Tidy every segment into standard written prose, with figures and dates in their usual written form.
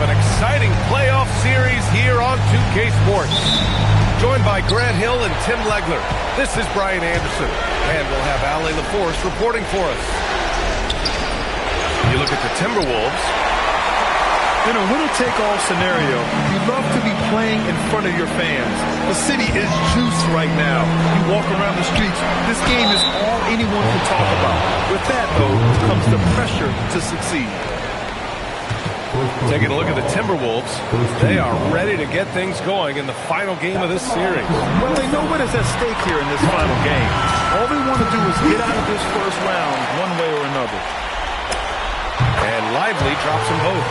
an exciting playoff series here on 2K Sports. Joined by Grant Hill and Tim Legler, this is Brian Anderson, and we'll have Ali LaForce reporting for us. You look at the Timberwolves. In a winner-take-all scenario, you love to be playing in front of your fans. The city is juiced right now. You walk around the streets, this game is all anyone can talk about. With that, though, comes the pressure to succeed. Taking a look at the Timberwolves, they are ready to get things going in the final game of this series. Well, they know what is at stake here in this final game. All they want to do is get out of this first round one way or another. And Lively drops them both.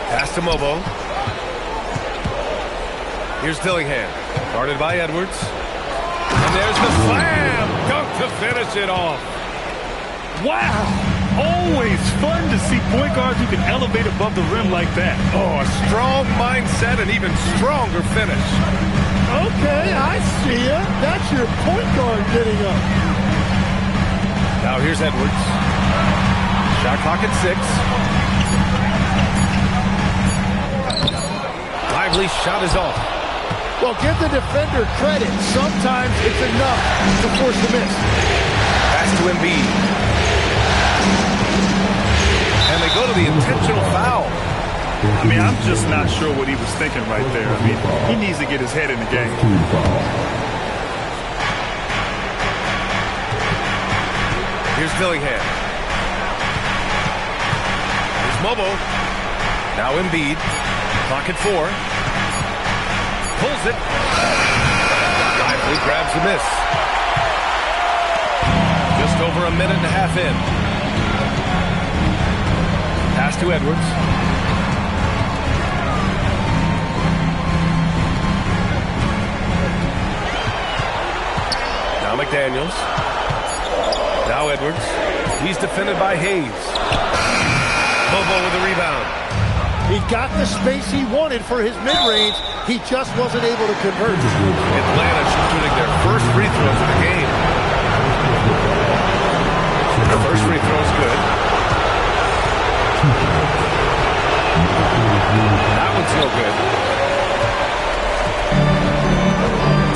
Pass to Mobo. Here's Dillingham, guarded by Edwards. And there's the slam! Dunk to finish it off. Wow! Always fun to see point guards who can elevate above the rim like that. Oh, a strong mindset and even stronger finish. Okay, I see ya. That's your point guard getting up. Now here's Edwards. Shot clock at 6. Lively's shot is off. Well, give the defender credit. Sometimes it's enough to force the miss. Pass to Embiid. And they go to the intentional foul. I mean, I'm just not sure what he was thinking right there. I mean, he needs to get his head in the game. Here's Dillingham. Here's Mobo. Now Embiid. Clock at 4. Pulls it. Lively grabs the miss. Just over a minute and a half in. Pass to Edwards. Now McDaniels. Now Edwards. He's defended by Hayes. Bobo with the rebound. He got the space he wanted for his mid-range. He just wasn't able to convert. Atlanta shooting their first free throws of the game. The first free throw is good. That one's no good.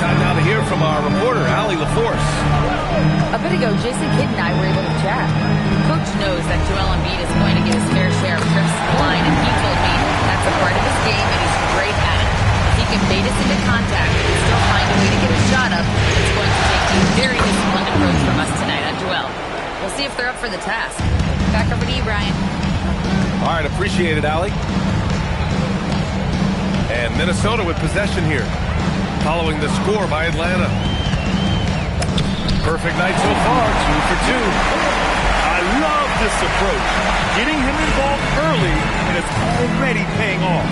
Time now to hear from our reporter, Ali LaForce. A bit ago, Jason Kidd and I were able to chat. Coach knows that Joel Embiid is going to get his fair share of trips to the line, and he told me that's a part of his game, and he's great at it. If he can bait us into contact and still find a way to get a shot up, it's going to take a very disciplined approach from us tonight on Joel. We'll see if they're up for the task. Back over to you, Brian. All right, appreciate it, Ali. And Minnesota with possession here, following the score by Atlanta. Perfect night so far, 2 for 2. I love this approach. Getting him involved early, and it's already paying off.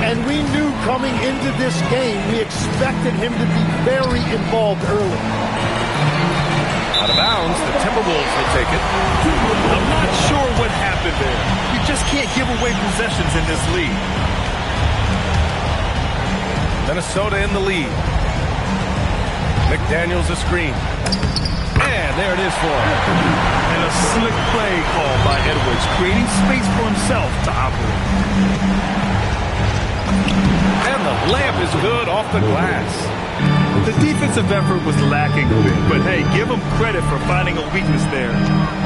And we knew coming into this game, we expected him to be very involved early. Out of bounds, the Timberwolves will take it. I'm not sure what happened there. You just can't give away possessions in this league. Minnesota in the lead. McDaniels a screen. And there it is for him. And a slick play called by Edwards, creating space for himself to operate. And the layup is good off the glass. The defensive effort was lacking a bit, but hey, give them credit for finding a weakness there.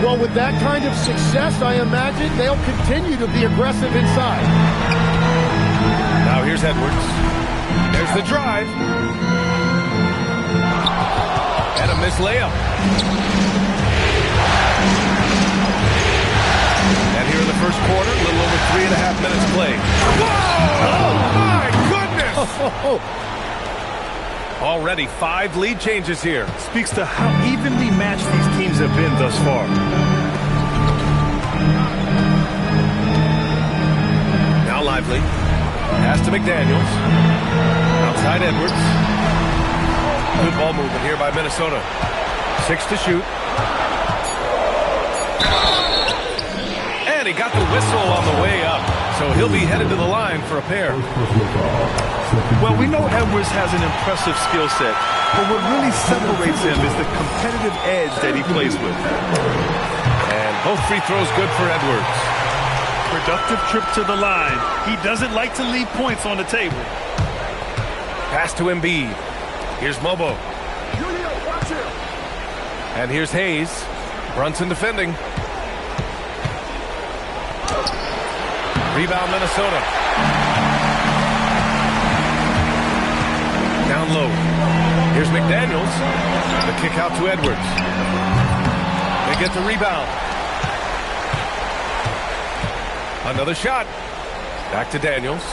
Well, with that kind of success, I imagine they'll continue to be aggressive inside. Now here's Edwards. There's the drive. And a missed layup. And here in the first quarter, a little over 3.5 minutes played. Whoa! Oh, my goodness! Already 5 lead changes here. Speaks to how evenly matched these teams have been thus far. Now Lively. Pass to McDaniels. Outside Edwards. Good ball movement here by Minnesota. 6 to shoot. And he got the whistle on the way up. So he'll be headed to the line for a pair. Well, we know Edwards has an impressive skill set, but what really separates him is the competitive edge that he plays with. And both free throws good for Edwards. Productive trip to the line. He doesn't like to leave points on the table. Pass to Embiid. Here's Mobo. And here's Hayes. Brunson defending. Rebound Minnesota. Down low. Here's McDaniels. The kick out to Edwards. They get the rebound. Another shot. Back to Daniels.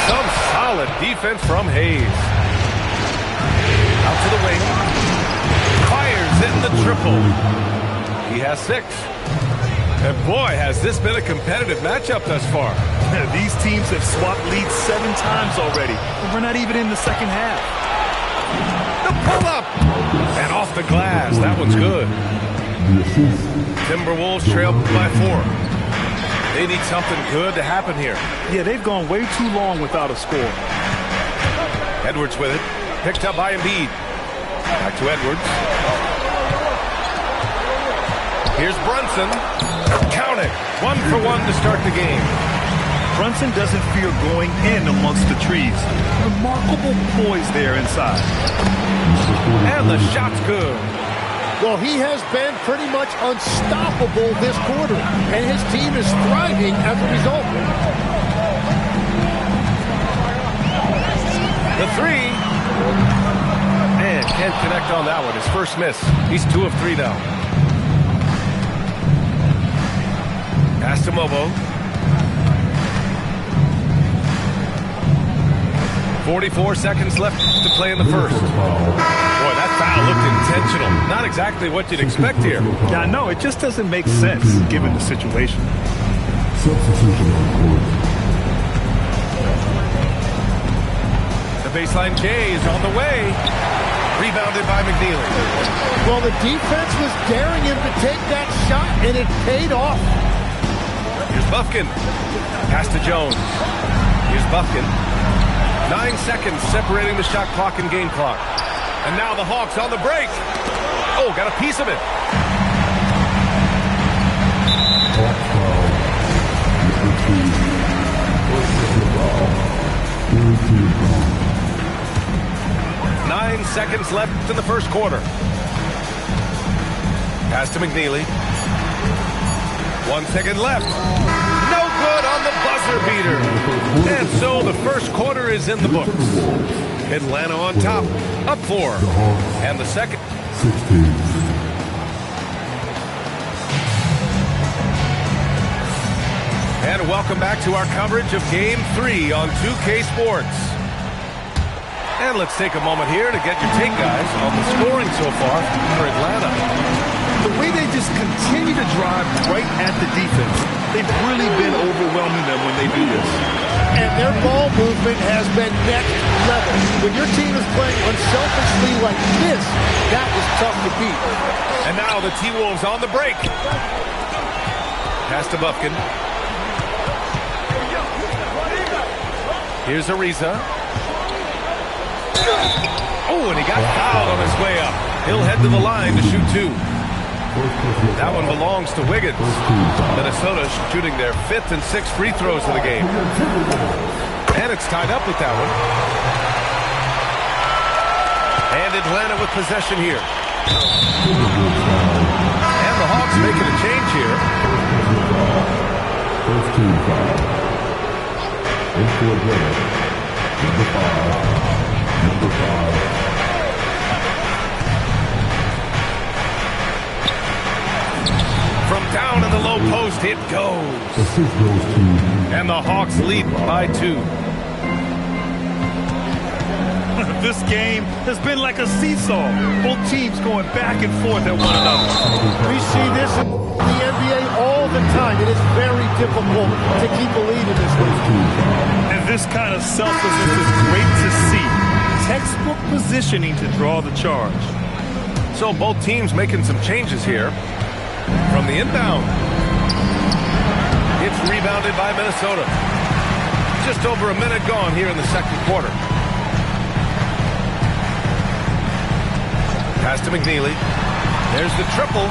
Some solid defense from Hayes. Out to the wing. Fires in the triple. He has 6. And boy, has this been a competitive matchup thus far. These teams have swapped leads 7 times already, and we're not even in the second half. The pull-up! And off the glass. That one's good. Timberwolves trail by 4. They need something good to happen here. Yeah, they've gone way too long without a score. Edwards with it. Picked up by Embiid. Back to Edwards. Here's Brunson. Count it. 1 for 1 to start the game. Brunson doesn't fear going in amongst the trees. Remarkable poise there inside. And the shot's good. Well, he has been pretty much unstoppable this quarter, and his team is thriving as a result. The 3. And can't connect on that one. His first miss. He's 2 of 3 now. Pass to Mobo. 44 seconds left to play in the first. Boy, that foul looked intentional. Not exactly what you'd expect here. Yeah, no, it just doesn't make sense given the situation. The baseline J is on the way. Rebounded by McNeely. Well, the defense was daring him to take that shot, and it paid off. Here's Bufkin. Pass to Jones. Here's Bufkin. 9 seconds separating the shot clock and game clock. And now the Hawks on the break. Oh, got a piece of it. Nine seconds left in the first quarter. Pass to McNeely. 1 second left. No good on the buzzer beater. And so the first quarter is in the books. Atlanta on top, up 4. And the second. 16. And welcome back to our coverage of Game 3 on 2K Sports. And let's take a moment here to get your take, guys, on the scoring so far for Atlanta. The way they just continue to drive right at the defense, they've really been overwhelming them when they do this. And their ball movement has been next level. When your team is playing unselfishly like this, that is tough to beat. And now the T-Wolves on the break. Pass to Bufkin. Here's Ariza. Oh, and he got fouled on his way up. He'll head to the line to shoot 2. That one belongs to Wiggins. Minnesota shooting their 5th and 6th free throws of the game. And it's tied up with that one. And Atlanta with possession here. And the Hawks making a change here. First team foul. Into Atlanta. Number 5. From down in the low post, it goes. And the Hawks lead by 2. This game has been like a seesaw. Both teams going back and forth at one another. We see this in the NBA all the time. It is very difficult to keep a lead in this league. And this kind of selflessness is great to see. Textbook positioning to draw the charge. So both teams making some changes here. From the inbound. It's rebounded by Minnesota. Just over a minute gone here in the second quarter. Pass to McNeely. There's the triple.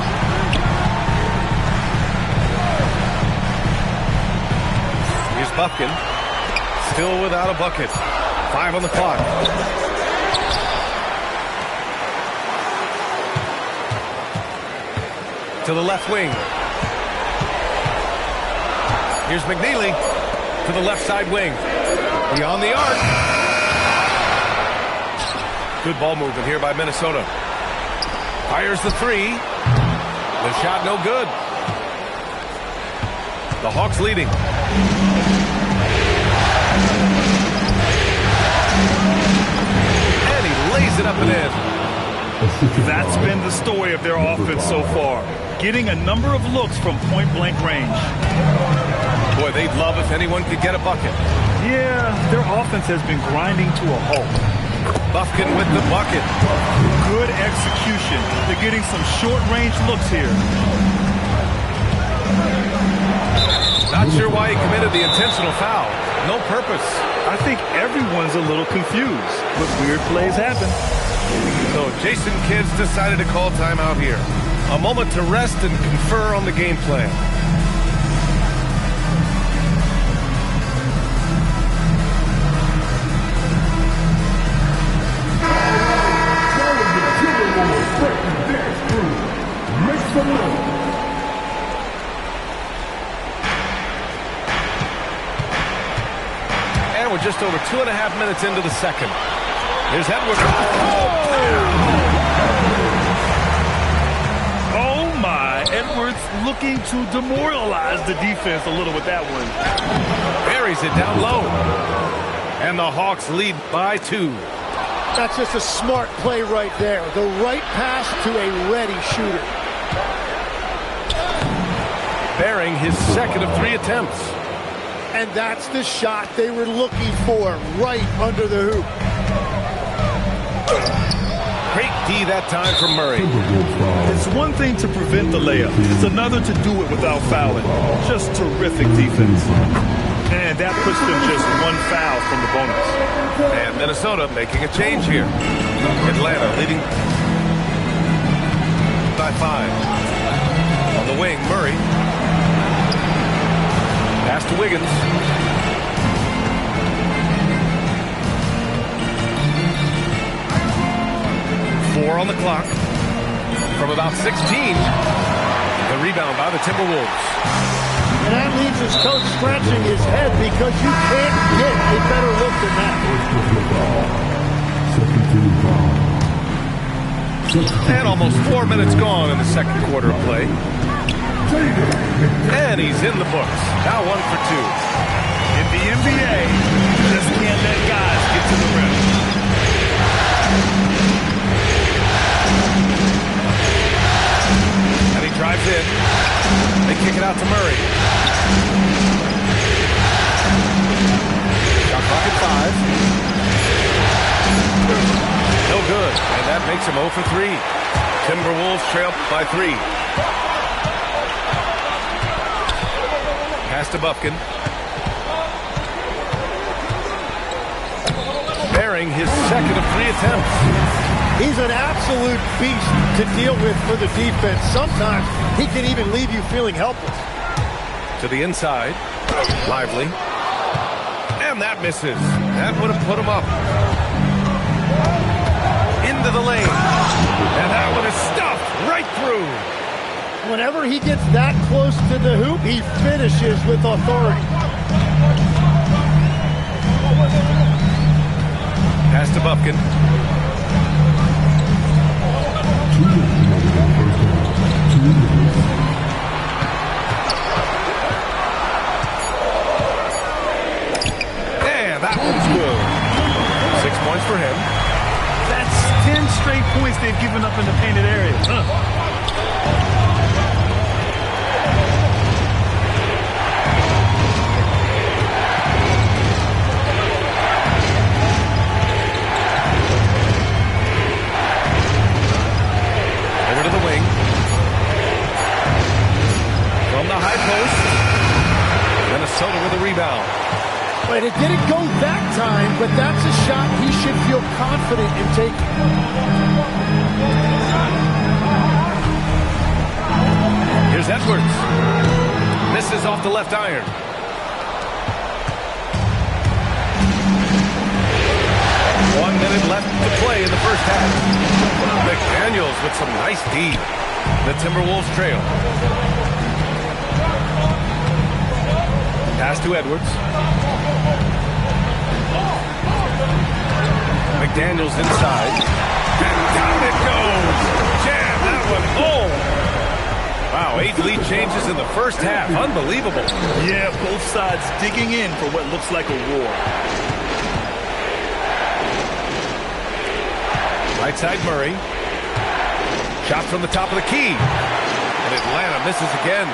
Here's Buffkin. Still without a bucket. 5 on the clock. To the left wing. Here's McNeely to the left side wing. Beyond the arc. Good ball movement here by Minnesota. Fires the three. The shot no good. The Hawks leading. And he lays it up and in. That's been the story of their offense so far. Getting a number of looks from point-blank range. Boy, they'd love if anyone could get a bucket. Yeah, their offense has been grinding to a halt. Buffkin with the bucket. Good execution. They're getting some short-range looks here. Not sure why he committed the intentional foul. No purpose. I think everyone's a little confused, but weird plays happen. So Jason Kidd's decided to call timeout here. A moment to rest and confer on the game plan. And we're just over 2.5 minutes into the second. Here's Edwards. Oh my, Edwards looking to demoralize the defense a little with that one. Buries it down low. And the Hawks lead by 2. That's just a smart play right there. The right pass to a ready shooter. Bearing his second of 3 attempts. And that's the shot they were looking for, right under the hoop. Great D that time from Murray. It's one thing to prevent the layup. It's another to do it without fouling. Just terrific defense. And that puts them just 1 foul from the bonus. And Minnesota making a change here. Atlanta leading by 5. On the wing, Murray. Pass to Wiggins. On the clock from about 16. The rebound by the Timberwolves. And that leaves his coach scratching his head because you can't get a better look than that. And almost 4 minutes gone in the second quarter of play. And he's in the books. Now 1 for 2. In the NBA, you just can't let guys get to the rim. Drives in. They kick it out to Murray. Shot clock at 5. No good. And that makes him 0 for 3. Timberwolves trail by 3. Pass to Buffkin. Bearing his second of 3 attempts. He's an absolute beast to deal with for the defense. Sometimes he can even leave you feeling helpless. To the inside. Lively. And that misses. That would have put him up. Into the lane. And that one is stuffed right through. Whenever he gets that close to the hoop, he finishes with authority. Pass to Buffkin. And that one's good. 6 points for him. That's 10 straight points they've given up in the painted area. should feel confident in taking. Here's Edwards. Misses off the left iron. One minute left to play in the first half. McDaniels with some nice D. The Timberwolves trail. Pass to Edwards. McDaniels inside. And down it goes. Jam that one home. Wow, 8 lead changes in the first half. Unbelievable. Yeah, both sides digging in for what looks like a war. Right side Murray. Shot from the top of the key. And Atlanta misses again.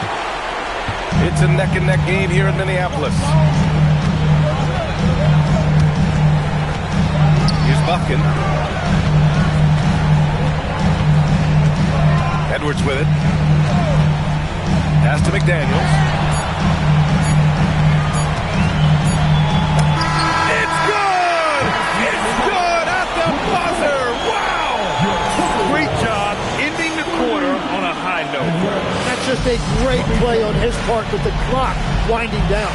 It's a neck-and-neck game here in Minneapolis. Here's Buffkin. Edwards with it. Pass to McDaniels. It's good! It's good at the buzzer! Wow! Great job ending the quarter on a high note. That's just a great play on his part with the clock winding down.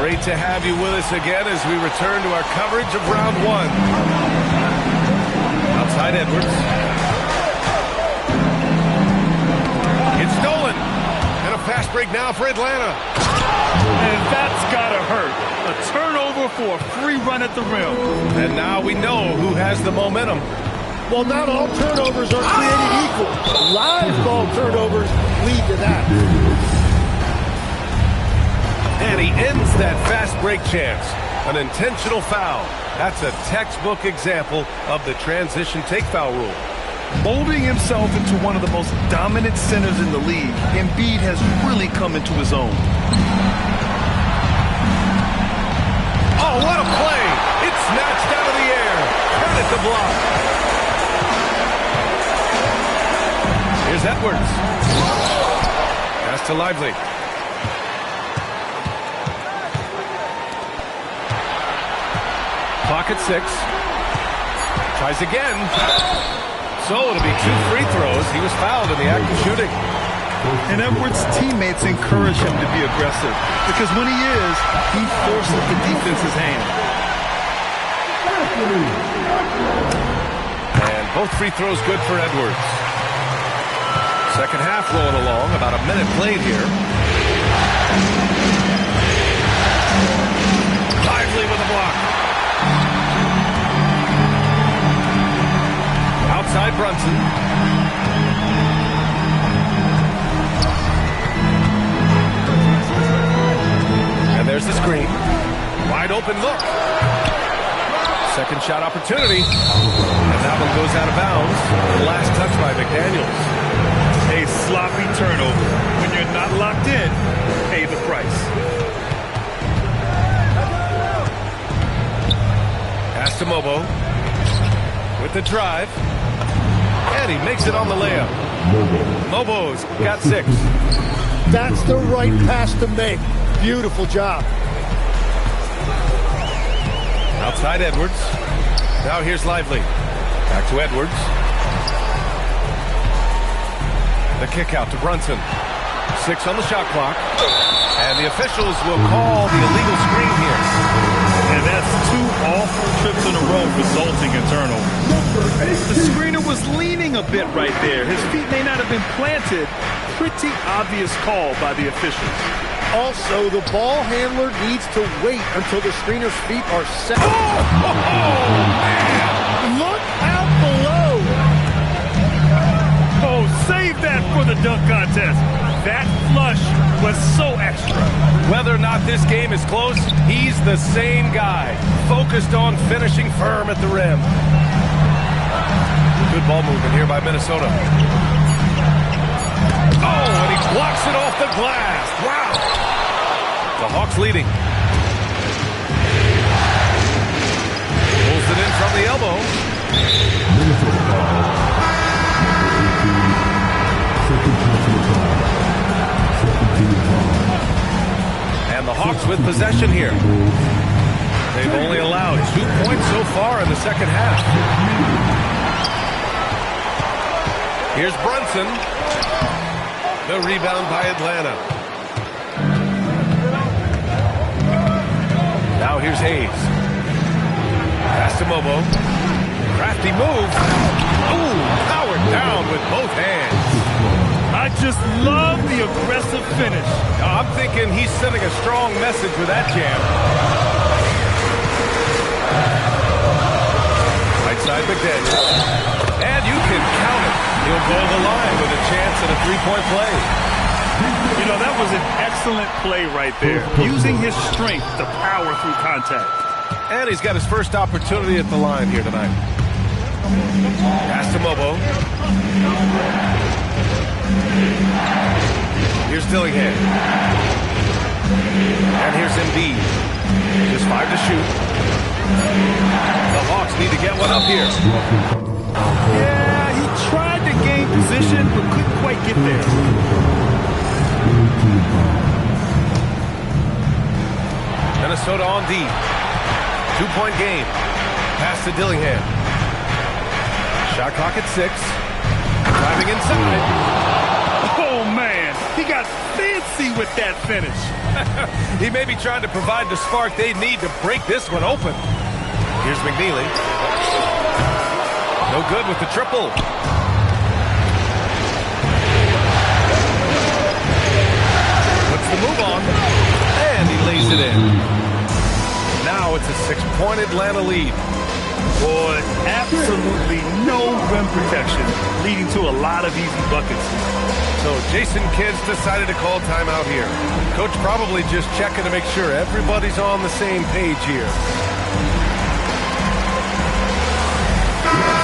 Great to have you with us again as we return to our coverage of round one. Outside Edwards. It's stolen. And a fast break now for Atlanta. And that's gotta hurt. A turnover for a free run at the rim. And now we know who has the momentum. Well, not all turnovers are created equal. Live ball turnovers lead to that. And he ends that fast break chance. An intentional foul. That's a textbook example of the transition take foul rule. Molding himself into one of the most dominant centers in the league, Embiid has really come into his own. Oh, what a play! It's snatched out of the air. Turn it to block. Here's Edwards. Pass to Lively. Clock at 6. Tries again. So it'll be 2 free throws. He was fouled in the act of shooting. And Edwards' teammates encourage him to be aggressive because when he is, he forces the defense's hand. And both free throws good for Edwards. Second half rolling along. About a minute played here. Lively with a block. Outside Brunson. And there's the screen. Wide open look. Second shot opportunity. And that one goes out of bounds. The last touch by McDaniels. A sloppy turnover. When you're not locked in, pay the price. Pass to Mobo. With the drive. And he makes it on the layup. Mobo's got 6. That's the right pass to make. Beautiful job. Outside Edwards. Now here's Lively. Back to Edwards. The kick out to Brunson. 6 on the shot clock. And the officials will call the illegal screen here. And that's 2 awful trips in a row resulting in turnover. The screener was leaning a bit right there. His feet may not have been planted. Pretty obvious call by the officials. Also, the ball handler needs to wait until the screener's feet are set. Look out below. Oh, save that for the dunk contest. That flush was so extra. Whether or not this game is close, he's the same guy. Focused on finishing firm at the rim. Good ball movement here by Minnesota. Oh, and he blocks it off the glass. Wow. The Hawks leading. Pulls it in from the elbow. And the Hawks with possession here. They've only allowed 2 points so far in the second half. Here's Brunson. The rebound by Atlanta. Now here's Hayes. Pass to Mobo. Crafty move. Ooh, powered down with both hands. I just love the aggressive finish. I'm thinking he's sending a strong message with that jam. Right side McDaniel. And you can count it. He'll go to the line with a chance at a three-point play. You know, that was an excellent play right there. Using his strength to power through contact. And he's got his first opportunity at the line here tonight. Pass to Mobo. Here's Dillingham. And here's Embiid. Just 5 to shoot. The Hawks need to get one up here. Yeah, he tried to gain position, but couldn't quite get there. Minnesota on D. 2-point game. Pass to Dillingham. Shot clock at 6. Driving inside. Oh, man. He got fancy with that finish. He may be trying to provide the spark they need to break this one open. Here's McNeely. No good with the triple. Puts the move on. And he lays it in. Now it's a 6-point Atlanta lead. Boy, absolutely no rim protection, leading to a lot of easy buckets. So Jason Kidd's decided to call timeout here. Coach probably just checking to make sure everybody's on the same page here.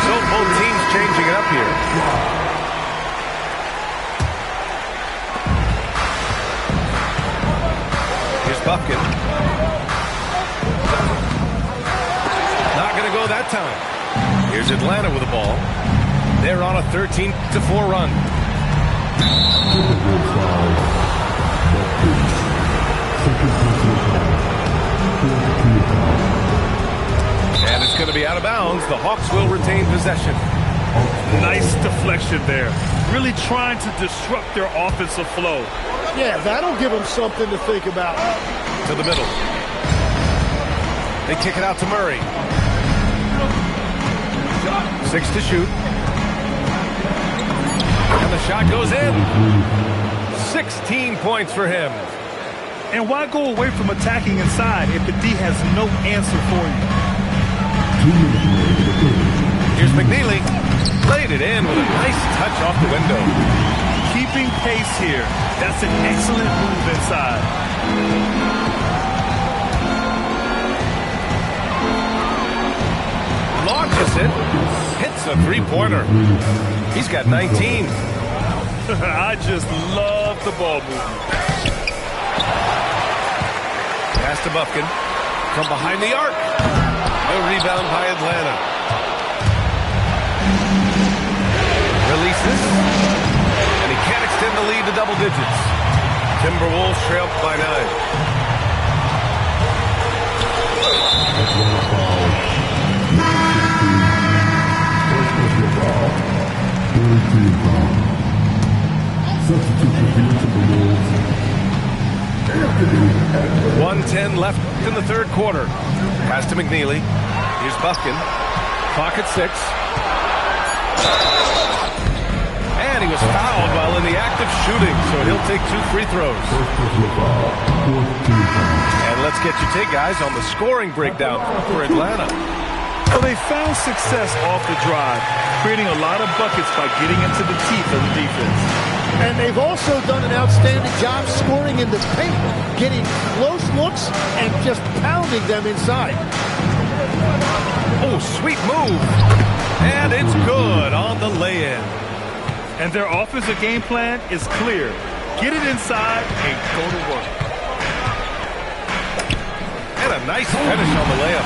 So both teams changing it up here. Here's Buffkin. Not going to go that time. Here's Atlanta with the ball. They're on a 13-4 run. And it's going to be out of bounds. The Hawks will retain possession. Nice deflection there. Really trying to disrupt their offensive flow. Yeah, that'll give them something to think about. To the middle. They kick it out to Murray. 6 to shoot. And the shot goes in. 16 points for him. And why go away from attacking inside if the D has no answer for you? Here's McNeely. Laid it in with a nice touch off the window. Keeping pace here. That's an excellent move inside. Launches it. Hits a three-pointer. He's got 19. I just love the ball movement. Pass to Buffkin. From behind the arc. The rebound by Atlanta. Releases. And he can't extend the lead to double digits. Timberwolves trail by 9. Substitute for the Timberwolves. 1:10 left in the third quarter. Pass to McNeely. Here's Buffkin. Clock at 6. And he was fouled while in the act of shooting, so he'll take 2 free throws. And let's get your take, guys, on the scoring breakdown for Atlanta. Well, they found success off the drive, creating a lot of buckets by getting into the teeth of the defense. And they've also done an outstanding job scoring in the paint, getting close looks and just pounding them inside. Oh, sweet move. And it's good on the lay-in. And their offensive game plan is clear. Get it inside and go to work. And a nice finish on the layup.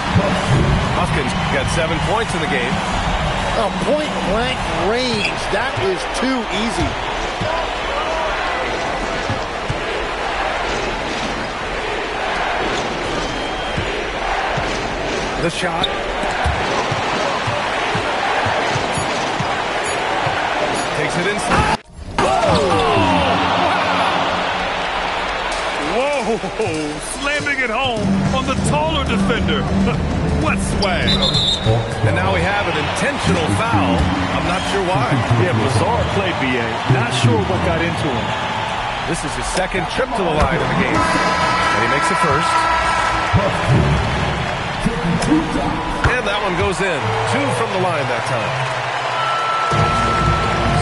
Buffkin's got 7 points in the game. A point-blank range. That is too easy. The shot. Takes it inside. Whoa! Slamming it home on the taller defender. What swag. And now we have an intentional foul. I'm not sure why. Yeah, bizarre play, B.A. Not sure what got into him. This is his second trip to the line in the game. And he makes the first. And that one goes in. 2 from the line that time.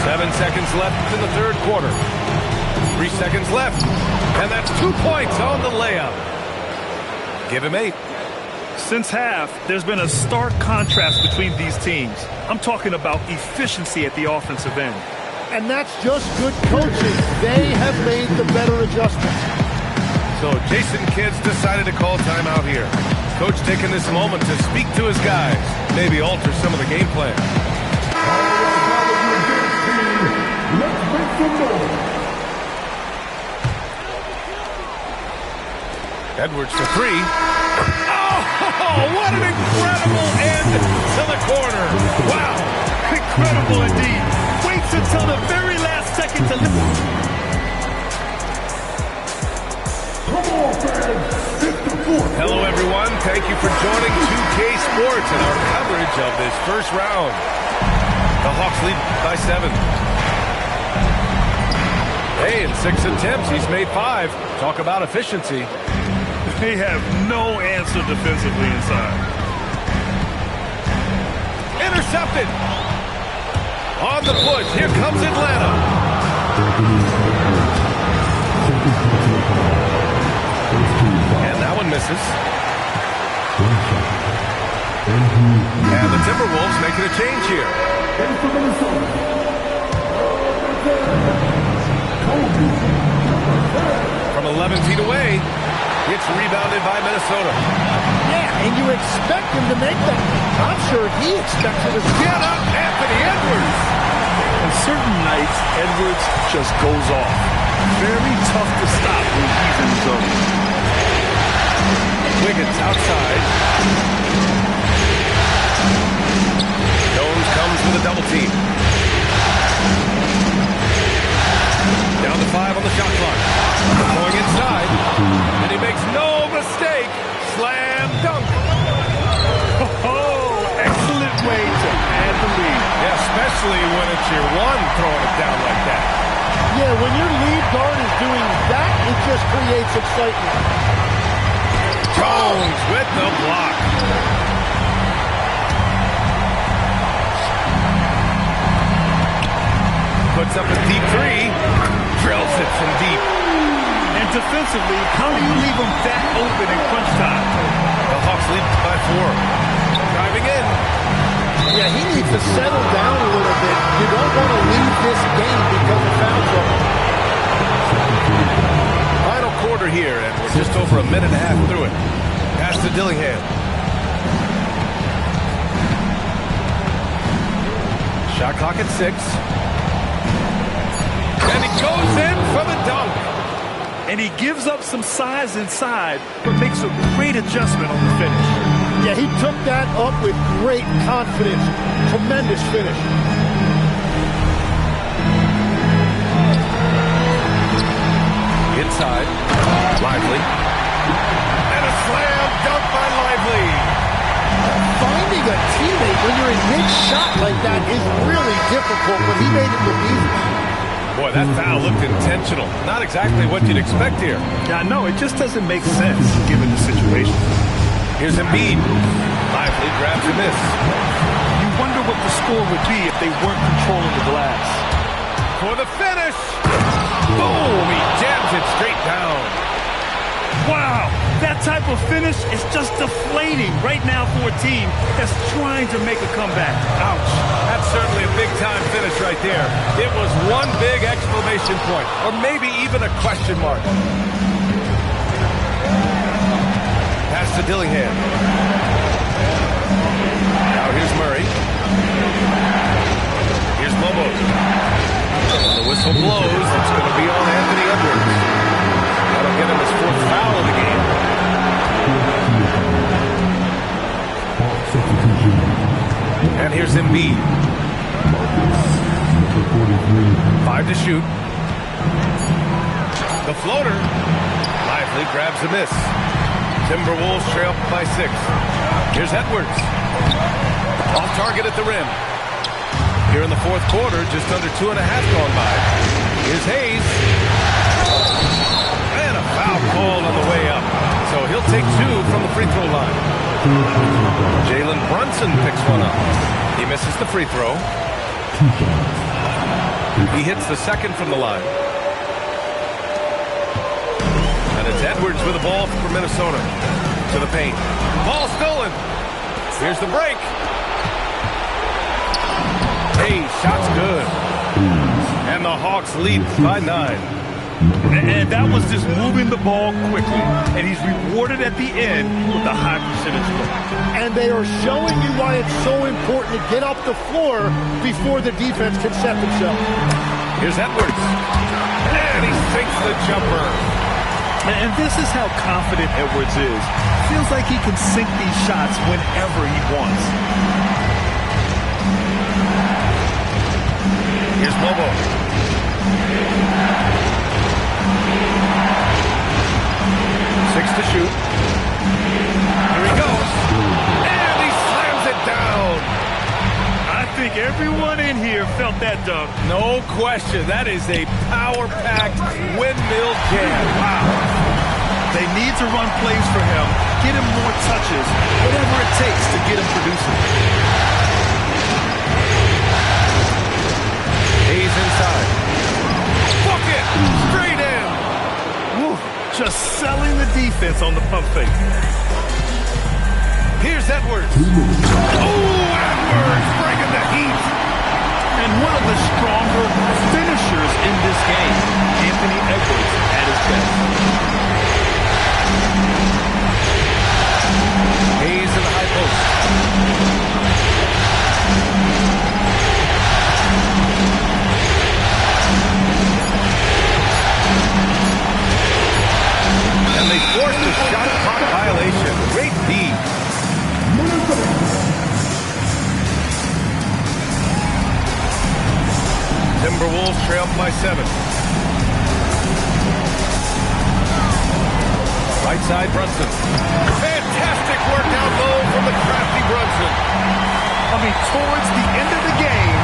7 seconds left in the third quarter. 3 seconds left. And that's 2 points on the layup. Give him 8. Since half, there's been a stark contrast between these teams. I'm talking about efficiency at the offensive end. And that's just good coaching. They have made the better adjustments. So Jason Kidd's decided to call timeout here. Coach taking this moment to speak to his guys. Maybe alter some of the game plan. Let's make some noise. Edwards to 3. Oh, what an incredible end to the corner. Wow, incredible indeed. Waits until the very last second to lift. Come on, fans. It's the fourth. Hello, everyone. Thank you for joining 2K Sports and our coverage of this first round. The Hawks lead by 7. Hey, in 6 attempts, he's made 5. Talk about efficiency. They have no answer defensively inside. Intercepted. On the push. Here comes Atlanta. And that one misses. And the Timberwolves making a change here. From 11 feet away, it's rebounded by Minnesota. Yeah, and you expect him to make that. I'm sure he expects it as well. Get up, Anthony Edwards. On certain nights, Edwards just goes off. Very tough to stop when he's in the zone. Wiggins outside. Jones comes with a double team. Down to 5 on the shot clock. Going inside. And he makes no mistake. Slam dunk. Oh, excellent way to add the lead. Yeah, especially when it's your one throwing it down like that. Yeah, when your lead guard is doing that, it just creates excitement. Jones with the block. Puts up a deep 3. Drills it from deep. And defensively, how do you leave them that open in crunch time? The Hawks lead by 4. Driving in. Yeah, he needs to settle down a little bit. You don't want to leave this game because of foul trouble. Final quarter here, and we're just over a minute and a half through it. Pass to Dillingham. Shot clock at 6. And he goes in for the dunk. And he gives up some size inside, but makes a great adjustment on the finish. Yeah, he took that up with great confidence. Tremendous finish. Inside. Lively. And a slam dunk by Lively. Finding a teammate when you're in mid-shot like that is really difficult, but he made it look easy. Boy, that foul looked intentional. Not exactly what you'd expect here. Yeah, I know. It just doesn't make sense given the situation. Here's Embiid. Lively grabs a miss. You wonder what the score would be if they weren't controlling the glass. For the finish. Boom! He jams it straight down. Wow! That type of finish is just deflating right now for a team that's trying to make a comeback. Ouch. That's certainly a big-time finish right there. It was one big exclamation point, or maybe even a question mark. Pass to Dillingham. Now here's Murray. Here's Bobo. The whistle blows. It's going to be on Anthony Edwards. That'll get him his 4th foul of the game. Here's Embiid. 5 to shoot. The floater. Lively grabs a miss. Timberwolves trail by 6. Here's Edwards. Off target at the rim. Here in the fourth quarter, just under 2.5 gone by. Here's Hayes. And a foul called on the way up. So he'll take 2 from the free throw line. Jalen Brunson picks one up. He misses the free throw. He hits the second from the line. And it's Edwards with the ball for Minnesota. To the paint. Ball stolen. Here's the break. Hey, shot's good. And the Hawks lead by 9. And that was just moving the ball quickly. And he's rewarded at the end with a high percentage goal. And they are showing you why it's so important to get off the floor before the defense can set themselves. Here's Edwards. And he sinks the jumper. And this is how confident Edwards is. Feels like he can sink these shots whenever he wants. Here's Bobo. 6 to shoot. Here he goes. And he slams it down. I think everyone in here felt that dunk. No question. That is a power-packed windmill jam. Wow. They need to run plays for him, get him more touches, whatever it takes to get him producing. Hayes inside. Bucket! Straight in. Woo, just selling the defense on the pump fake. Here's Edwards. Oh, Edwards bringing the heat. And one of the stronger finishers in this game, Anthony Edwards at his best. Hayes in the high post. And they forced a shot clock violation. Great D. Timberwolves trail by 7. Right side, Brunson. Fantastic work down low from the crafty Brunson. I mean, towards the end of the game,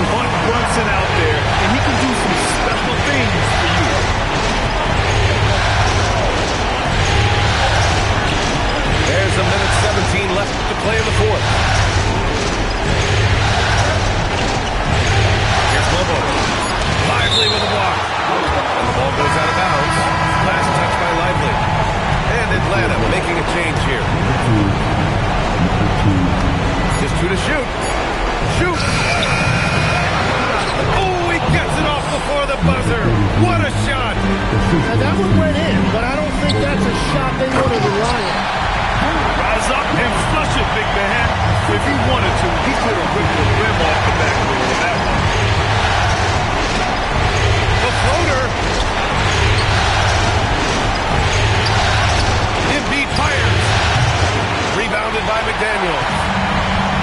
you want Brunson out there, and he can do some special things for you. There's a minute 17 left to play in the fourth. Here's Lobo. Lively with a block. And the ball goes out of bounds. Last touch by Lively. And Atlanta making a change here. Just 2 to shoot. Shoot! Oh, he gets it off before the buzzer. What a shot! Now that one went in, but I don't think that's a shot they want to rely on. Rise up and flush it, big man. If he wanted to, he could have ripped the rim off the backboard with that one. The floater. Embiid fires. Rebounded by McDaniel.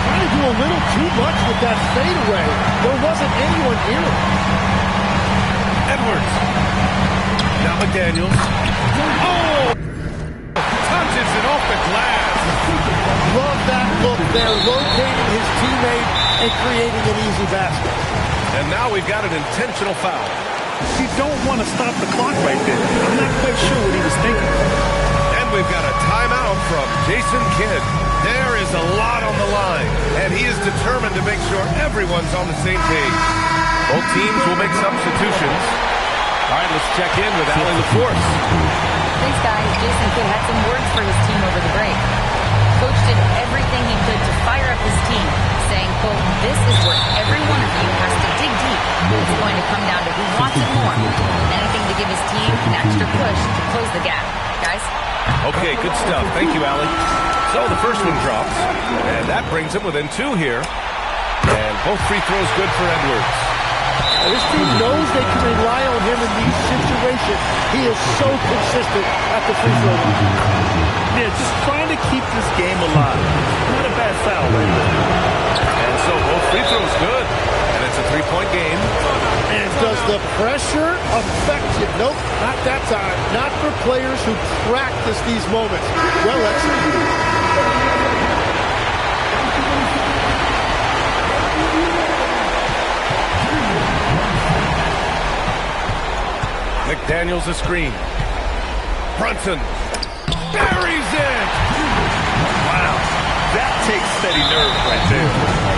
Trying to do a little too much with that fadeaway. There wasn't anyone near him. Edwards. Now McDaniel. Oh! Touches it off the glass. Love that look there, rotating his teammate and creating an easy basket. And now we've got an intentional foul. You don't want to stop the clock right there. I'm not quite sure what he was thinking. And we've got a timeout from Jason Kidd. There is a lot on the line, and he is determined to make sure everyone's on the same page. Both teams will make substitutions. All right, let's check in with Allie LaForce. Thanks, guys. Jason Kidd had some words for his team over the break. Coach did everything he could to fire up his team, saying, quote, "This is where every one of you has to dig deep. It's going to come down to who wants it more. Anything to give his team an extra push to close the gap." Guys? Okay, good stuff. Thank you, Allie. So the first one drops, and that brings him within 2 here. And both free throws good for Edwards. This team knows they can rely on him in these situations. He is so consistent at the free throw line. Yeah, just trying to keep this game alive. Not a bad foul right there. And so 3-point game. And does the pressure affect you? Nope, not that time. Not for players who practice these moments. Well executed. McDaniels a screen. Brunson buries it. Wow, that takes steady nerve right there.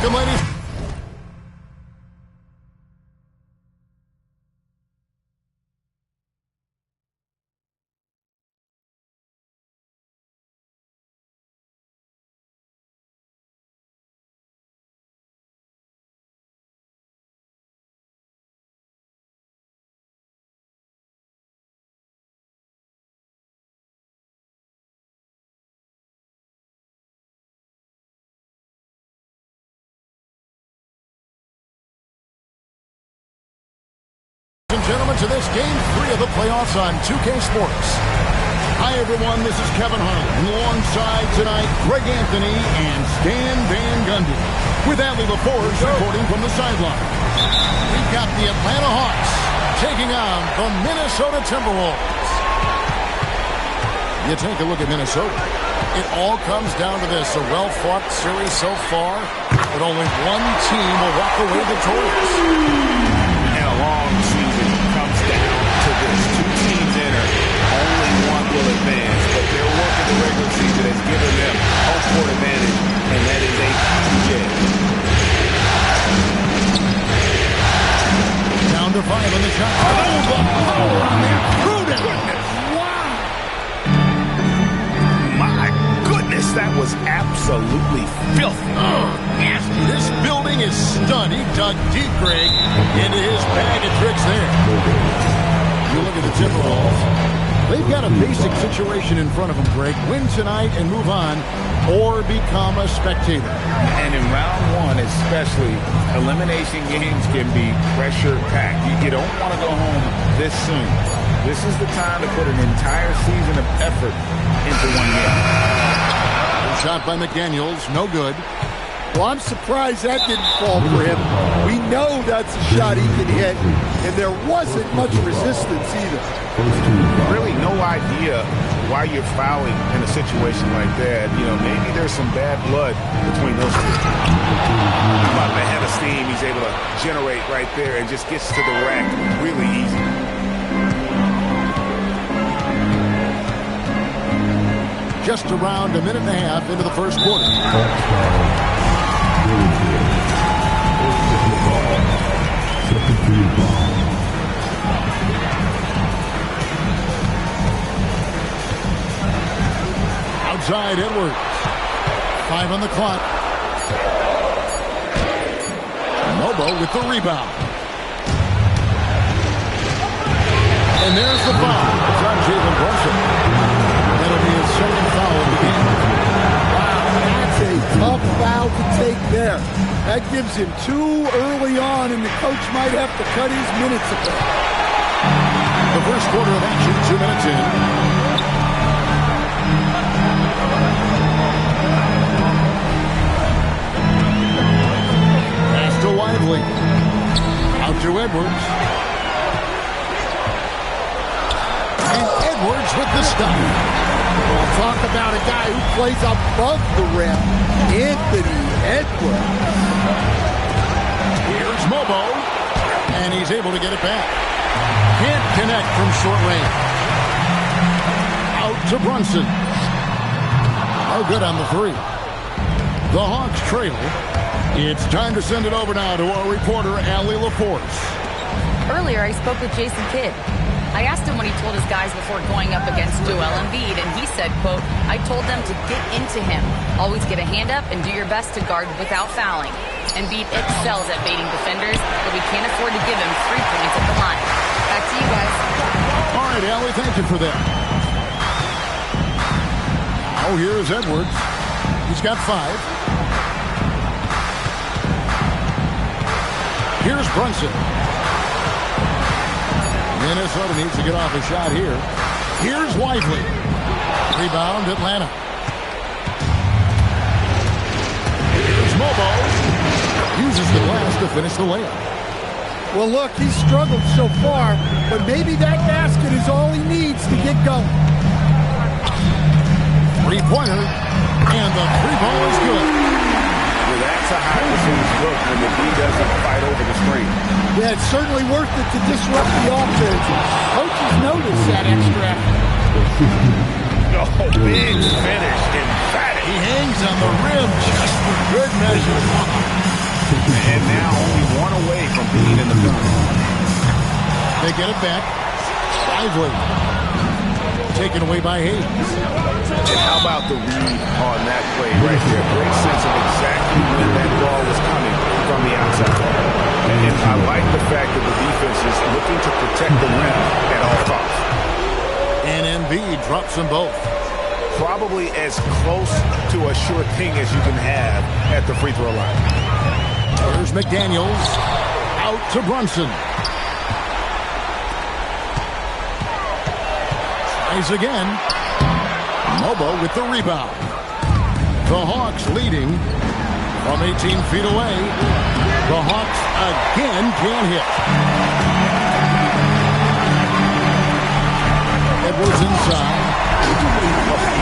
Welcome, ladies. And gentlemen, to this game 3 of the playoffs on 2K Sports. Hi, everyone. This is Kevin Harlan. Alongside tonight, Greg Anthony and Stan Van Gundy. With Adley LaForce reporting from the sideline. We've got the Atlanta Hawks taking on the Minnesota Timberwolves. You take a look at Minnesota. It all comes down to this. A well-fought series so far, but only one team will walk away victorious. And a long season comes down to this. 2 teams enter, only one will advance, but their work in the regular season has given them home court advantage, and that is a huge edge. Down to 5 on the shot. Oh, the power on that. Prudent. Wow. My goodness, that was absolutely filthy. Nasty. This building is stunned. He dug deep, Greg, into his bag of tricks there. You look at the Timberwolves. They've got a basic situation in front of them, Greg. Win tonight and move on, or become a spectator. And in round 1 especially, elimination games can be pressure-packed. You don't want to go home this soon. This is the time to put an entire season of effort into one game. Shot by McDaniels, no good. Well, I'm surprised that didn't fall for him. We know that's a shot he can hit, and there wasn't much resistance either. Really no idea why you're fouling in a situation like that. You know, maybe there's some bad blood between those two. About the head of steam he's able to generate right there and just gets to the rack really easy. Just around a minute and a half into the first quarter. Outside Edwards. 5 on the clock. Mobo with the rebound. And there's the foul. It's on Jalen Brunson. That'll be his second foul of the game. Wow, that's a tough foul to take there. That gives him 2 early on, and the coach might have to cut his minutes a bit. The first quarter of action, 2 minutes in. Pass to Lively. Out to Edwards. And Edwards with the stop. Well, talk about a guy who plays above the rim. Anthony Edwards. Here's Mobo. And he's able to get it back. Can't connect from short range. Out to Brunson. No good on the 3. The Hawks trail. It's time to send it over now to our reporter, Adley LaForce. Earlier, I spoke with Jason Kidd. I asked him what he told his guys before going up against Joel Embiid, and he said, quote, I told them to get into him. Always get a hand up and do your best to guard without fouling. Embiid excels at baiting defenders, but we can't afford to give him 3 points at the line. Back to you guys. All right, Allie, thank you for that. Oh, here's Edwards. He's got 5. Here's Brunson. Minnesota needs to get off a shot here. Here's Lively. Rebound, Atlanta. Here's Mobo. Uses the glass to finish the layup. Well, look, he's struggled so far, but maybe that basket is all he needs to get going. 3-pointer, and the 3-ball is good. Well, that's a high percentage look when the D doesn't fight over the screen. Yeah, it's certainly worth it to disrupt the offense. Coaches notice that extra effort. Oh, big finish, emphatic. He hangs on the rim just for good measure. And now only one away from being in the penalty. They get it back. Lively. Taken away by Hayes. And how about the read on that play right there? Great sense of exactly when that ball was coming from the outside. And I like the fact that the defense is looking to protect the rim at all costs. And Embiid drops them both. Probably as close to a sure thing as you can have at the free throw line. There's McDaniels. Out to Brunson. Tries again. Mobo with the rebound. The Hawks leading from 18 feet away. The Hawks again can't hit. Edwards inside.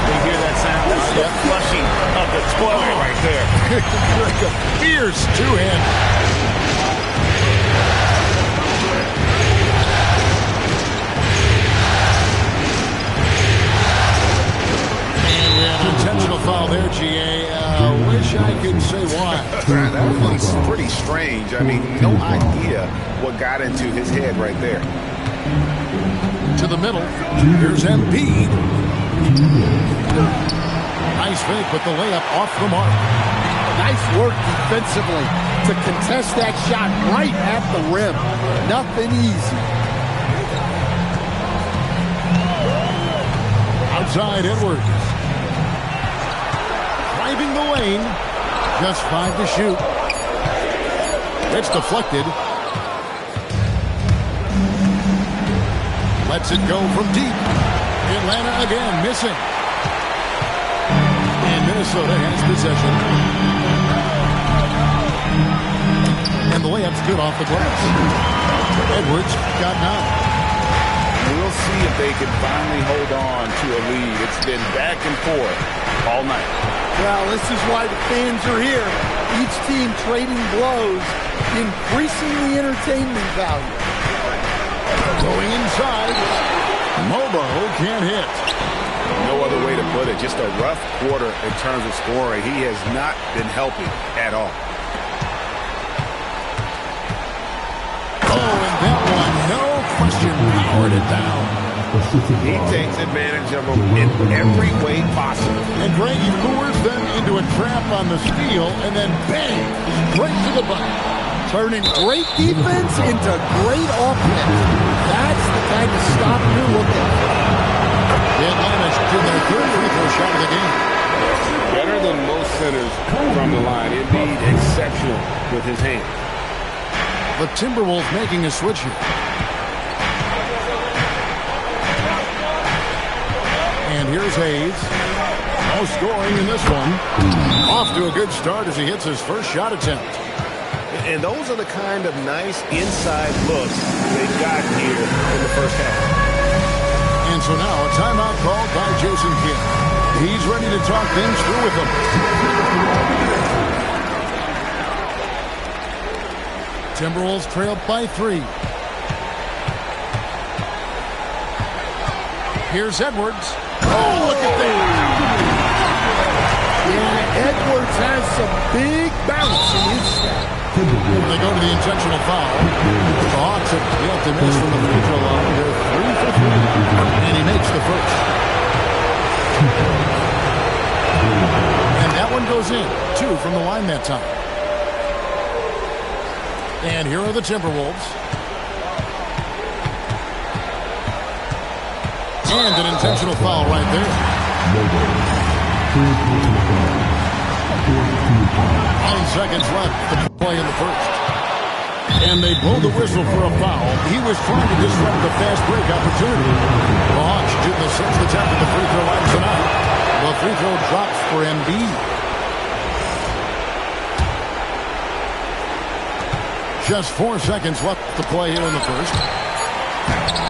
You hear that sound? That's the flushing of the toilet right there. Like a fierce two-hand. Intentional foul there, GA. Wish I could say why. That was pretty strange. I mean, no idea what got into his head right there. To the middle. Here's Embiid. Nice fake, but the layup off the mark. Nice work defensively to contest that shot right at the rim. Nothing easy. Outside Edwards. Driving the lane. Just 5 to shoot. It's deflected. Lets it go from deep. Atlanta again missing. And Minnesota has possession. And the layup's good off the glass. Edwards got 9. We'll see if they can finally hold on to a lead. It's been back and forth all night. Well, this is why the fans are here. Each team trading blows, increasing the entertainment value. Going inside. Mobo can't hit. No other way to put it. Just a rough quarter in terms of scoring. He has not been helping at all. Oh, and that one, no question, powered it down. He takes advantage of them in every way possible. And Gray lures them into a trap on the steal, and then bang, straight to the bucket. Turning great defense into great offense. That's the kind of stop you're looking for. The Atlanta's to their third free throw shot of the game. Better than most centers from the line. Indeed, exceptional with his hand. The Timberwolves making a switch here. And here's Hayes. No scoring in this one. Off to a good start as he hits his first shot attempt. And those are the kind of nice inside looks they've got here in the first half. And so now a timeout called by Jason Kidd. He's ready to talk things through with them. Timberwolves trailed by 3. Here's Edwards. Oh, look at that. Yeah, Edwards has some big bounce in his step. They go to the intentional foul. The Hawks have yet to miss from the free throw line. They're 3 for 3. And he makes the first. And that one goes in. 2 from the line that time. And here are the Timberwolves. And an intentional foul right there. 9 seconds left to play in the first. And they blow the whistle for a foul. He was trying to disrupt the fast break opportunity. The Hawks shoot the 6th attempt at the free throw line tonight. The free throw drops for Embiid. Just 4 seconds left to play here in the first.